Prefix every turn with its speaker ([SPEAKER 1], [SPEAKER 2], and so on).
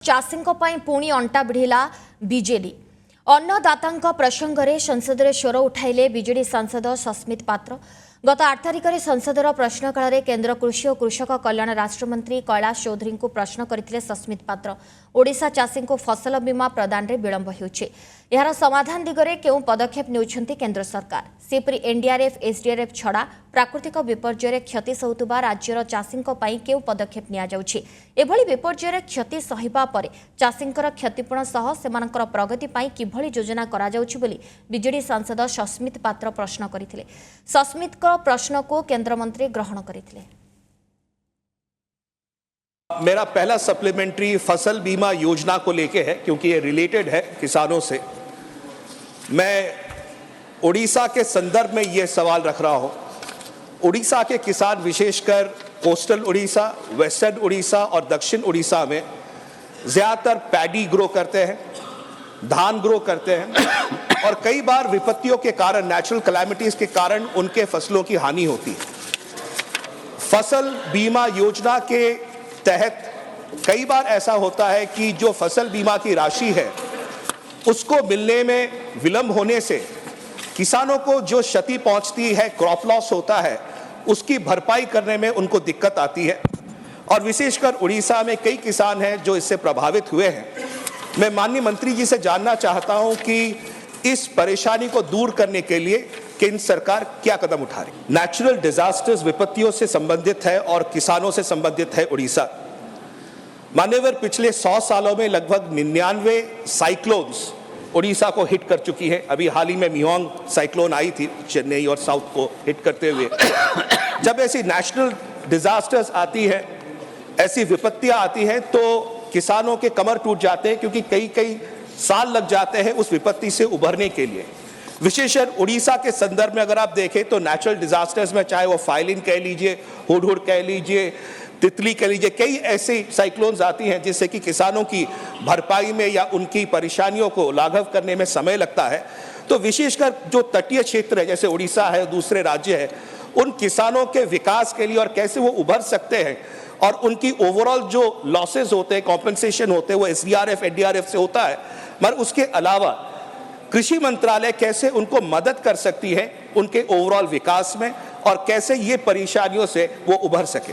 [SPEAKER 1] चाषींको पई पुणी अंटा भिड़िला बीजेडी। अन्नदाता प्रसंग में संसद में स्वर उठाइले बीजेडी सांसद सस्मित पात्र। गत 8 तारिख में संसदर प्रश्नकाल में केन्द्र कृषि और कृषक कल्याण राष्ट्रमंत्री कैलाश चौधरी को प्रश्न करथिले सस्मित पात्र। ओडिशा चाषी को फसल बीमा प्रदान में विलंब होउछि, यार समाधान दिगरे केउं पदक्षेप नेउछन्ति केन्द्र सरकार। सेपरि एनडीआरएफ एसडीआरएफ छड़ा प्राकृतिक विपर्यय क्षति सहुतुबा राज्यर चाषींको पई केउं पदक्षेप निया जाउछि। एभली विपर्यय क्षति सहिबा परे चाषींकर क्षतिपूरण सह सेमानकर प्रगति पई किभली योजना करा जाउछि बोली बीजेडी सांसद सस्मित पात्र प्रश्न करथिले। सस्मित प्रश्न को केंद्र मंत्री ग्रहण करथिले।
[SPEAKER 2] मेरा पहला सप्लीमेंट्री फसल बीमा योजना को लेके है, क्योंकि ये रिलेटेड है किसानों से। मैं उड़ीसा के संदर्भ में ये सवाल रख रहा हूँ। उड़ीसा के किसान विशेषकर कोस्टल उड़ीसा, वेस्टर्न उड़ीसा और दक्षिण उड़ीसा में ज़्यादातर पैडी ग्रो करते हैं, धान ग्रो करते हैं और कई बार विपत्तियों के कारण, नेचुरल कैलामिटीज़ के कारण उनके फसलों की हानि होती है। फसल बीमा योजना के तहत कई बार ऐसा होता है कि जो फसल बीमा की राशि है उसको मिलने में विलंब होने से किसानों को जो क्षति पहुंचती है, क्रॉप लॉस होता है, उसकी भरपाई करने में उनको दिक्कत आती है। और विशेषकर उड़ीसा में कई किसान हैं जो इससे प्रभावित हुए हैं। मैं माननीय मंत्री जी से जानना चाहता हूं कि इस परेशानी को दूर करने के लिए केंद्र सरकार क्या कदम उठा रही है। नेचुरल डिजास्टर्स विपत्तियों से संबंधित है और किसानों से संबंधित है उड़ीसा। मान्यवर पिछले 100 सालों में लगभग 99 साइक्लोन्स उड़ीसा को हिट कर चुकी है। अभी हाल ही में मियोंग साइक्लोन आई थी चेन्नई और साउथ को हिट करते हुए। जब ऐसी नेशनल डिजास्टर्स आती है, ऐसी विपत्तियां आती हैं, तो किसानों के कमर टूट जाते हैं, क्योंकि कई साल लग जाते हैं उस विपत्ति से उभरने के लिए। विशेषकर उड़ीसा के संदर्भ में अगर आप देखें तो नेचुरल डिजास्टर्स में, चाहे वो फाइलिन कह लीजिए, हुडहुड कह लीजिए, तितली कह लीजिए, कई ऐसी साइक्लोन्स आती हैं जिससे कि किसानों की भरपाई में या उनकी परेशानियों को लाघव करने में समय लगता है। तो विशेषकर जो तटीय क्षेत्र है, जैसे उड़ीसा है, दूसरे राज्य है, उन किसानों के विकास के लिए और कैसे वो उभर सकते हैं और उनकी ओवरऑल जो लॉसेज होते हैं, कॉम्पेंसेशन होते हैं, वो एसडीआरएफ एनडीआरएफ से होता है, मगर उसके अलावा कृषि मंत्रालय कैसे उनको मदद कर सकती है उनके ओवरऑल विकास में और कैसे ये परेशानियों से वो उभर सके।